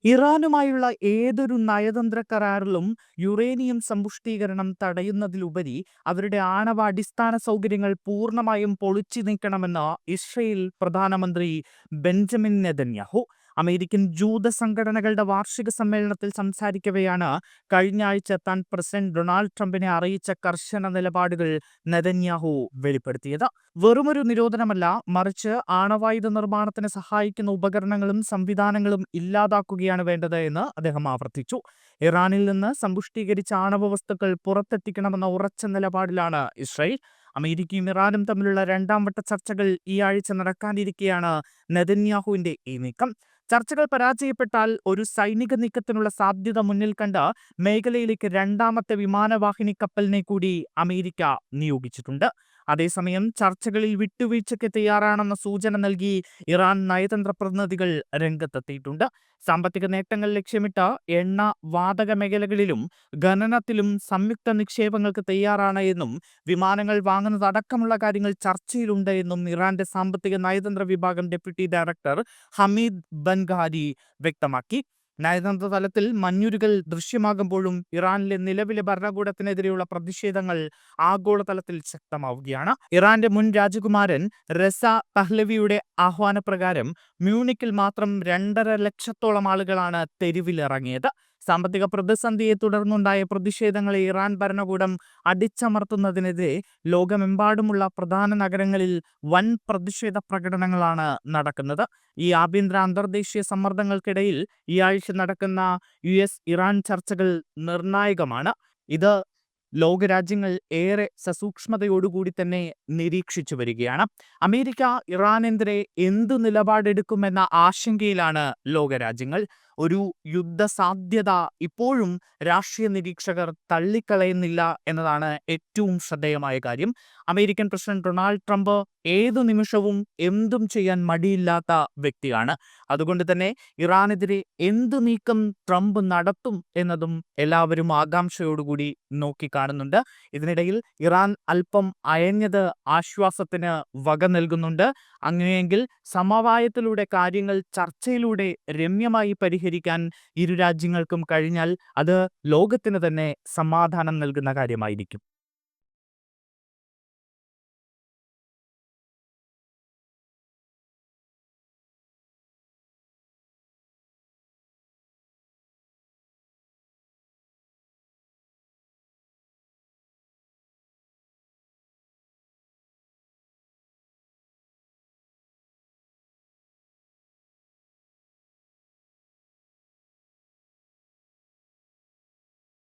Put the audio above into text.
ഇറാനുമായുള്ള ഏതൊരു നയതന്ത്ര കരാറിലും യുറേനിയം സമ്പുഷ്ടീകരണം തടയുന്നതിലുപരി അവരുടെ ആണവ അടിസ്ഥാന സൗകര്യങ്ങൾ പൂർണ്ണമായും പൊളിച്ചു നീക്കണമെന്ന് ഇസ്രയേൽ പ്രധാനമന്ത്രി ബെഞ്ചമിൻ നെതന്യാഹു അമേരിക്കൻ ജൂത സംഘടനകളുടെ വാർഷിക സമ്മേളനത്തിൽ സംസാരിക്കവെയാണ് കഴിഞ്ഞ ആഴ്ച താൻ പ്രസിഡന്റ് ഡൊണാൾഡ് ട്രംപിനെ അറിയിച്ച കർശന നിലപാടുകൾ നെതന്യാഹു വെളിപ്പെടുത്തിയത്. വെറുമൊരു നിരോധനമല്ല, മറിച്ച് ആണവായുധ നിർമ്മാണത്തിന് സഹായിക്കുന്ന ഉപകരണങ്ങളും സംവിധാനങ്ങളും ഇല്ലാതാക്കുകയാണ് വേണ്ടത് എന്ന് അദ്ദേഹം ആവർത്തിച്ചു. ഇറാനിൽ നിന്ന് സമ്പുഷ്ടീകരിച്ച ആണവ വസ്തുക്കൾ പുറത്തെത്തിക്കണമെന്ന ഉറച്ച നിലപാടിലാണ് ഇസ്രായേൽ. അമേരിക്കയും ഇറാനും തമ്മിലുള്ള രണ്ടാം വട്ട ചർച്ചകൾ ഈ ആഴ്ച നടക്കാനിരിക്കെയാണ് നെതന്യാഹുവിന്റെ ഈ നീക്കം. ചർച്ചകൾ പരാജയപ്പെട്ടാൽ ഒരു സൈനിക നീക്കത്തിനുള്ള സാധ്യത മുന്നിൽ കണ്ട് മേഖലയിലേക്ക് രണ്ടാമത്തെ വിമാനവാഹിനി കപ്പലിനെ കൂടി അമേരിക്ക നിയോഗിച്ചിട്ടുണ്ട്. അതേസമയം ചർച്ചകളിൽ വിട്ടുവീഴ്ചയ്ക്ക് തയ്യാറാണെന്ന സൂചന നൽകി ഇറാൻ നയതന്ത്ര പ്രതിനിധികൾ രംഗത്തെത്തിയിട്ടുണ്ട്. സാമ്പത്തിക നേട്ടങ്ങൾ ലക്ഷ്യമിട്ട് എണ്ണ, വാതക മേഖലകളിലും ഖനനത്തിലും സംയുക്ത നിക്ഷേപങ്ങൾക്ക് തയ്യാറാണ് എന്നും വിമാനങ്ങൾ വാങ്ങുന്നതടക്കമുള്ള കാര്യങ്ങൾ ചർച്ചയിലുണ്ട് എന്നും ഇറാന്റെ സാമ്പത്തിക നയതന്ത്ര വിഭാഗം ഡെപ്യൂട്ടി ഡയറക്ടർ ഹമീദ് ബൻഗാരി വ്യക്തമാക്കി. നയതന്ത്ര തലത്തിൽ മഞ്ഞുരുകൾ ദൃശ്യമാകുമ്പോഴും ഇറാനിലെ നിലവിലെ ഭരണകൂടത്തിനെതിരെയുള്ള പ്രതിഷേധങ്ങൾ ആഗോളതലത്തിൽ ശക്തമാവുകയാണ്. ഇറാന്റെ മുൻ രാജകുമാരൻ റസ പഹ്ലവിയുടെ ആഹ്വാനപ്രകാരം മ്യൂണിക്കിൽ മാത്രം 2.5 ലക്ഷത്തോളം ആളുകളാണ് തെരുവിലിറങ്ങിയത്. സാമ്പത്തിക പ്രതിസന്ധിയെ തുടർന്നുണ്ടായ പ്രതിഷേധങ്ങളെ ഇറാൻ ഭരണകൂടം അടിച്ചമർത്തുന്നതിനെതിരെ ലോകമെമ്പാടുമുള്ള പ്രധാന നഗരങ്ങളിൽ വൻ പ്രതിഷേധ പ്രകടനങ്ങളാണ് നടക്കുന്നത്. ഈ ആഭ്യന്തര അന്തർദേശീയ സമ്മർദ്ദങ്ങൾക്കിടയിൽ ഈ ആഴ്ച നടക്കുന്ന US-ഇറാൻ ചർച്ചകൾ നിർണായകമാണ്. ഇത് ലോകരാജ്യങ്ങൾ ഏറെ സസൂക്ഷ്മതയോടുകൂടി തന്നെ നിരീക്ഷിച്ചു വരികയാണ്. അമേരിക്ക ഇറാനെതിരെ എന്തു നിലപാടെടുക്കുമെന്ന ആശങ്കയിലാണ് ലോകരാജ്യങ്ങൾ. ഒരു യുദ്ധ സാധ്യത ഇപ്പോഴും രാഷ്ട്രീയ നിരീക്ഷകർ തള്ളിക്കളയുന്നില്ല എന്നതാണ് ഏറ്റവും ശ്രദ്ധേയമായ കാര്യം. അമേരിക്കൻ പ്രസിഡന്റ് ഡൊണാൾഡ് ട്രംപ് ഏതു നിമിഷവും എന്തും ചെയ്യാൻ മടിയില്ലാത്ത വ്യക്തിയാണ്. അതുകൊണ്ട് തന്നെ ഇറാനെതിരെ എന്തു നീക്കം ട്രംപ് നടത്തും എന്നതും എല്ലാവരും ആകാംക്ഷയോടുകൂടി നോക്കിക്കാണുന്നുണ്ട്. ഇതിനിടയിൽ ഇറാൻ അല്പം അയഞ്ഞത് ആശ്വാസത്തിന് വക നൽകുന്നുണ്ട്. അങ്ങനെയെങ്കിൽ സമവായത്തിലൂടെ കാര്യങ്ങൾ ചർച്ചയിലൂടെ രമ്യമായി പരിഹരിക്കാൻ ഇരു രാജ്യങ്ങൾക്കും കഴിഞ്ഞാൽ അത് ലോകത്തിന് തന്നെ സമാധാനം നൽകുന്ന കാര്യമായിരിക്കും.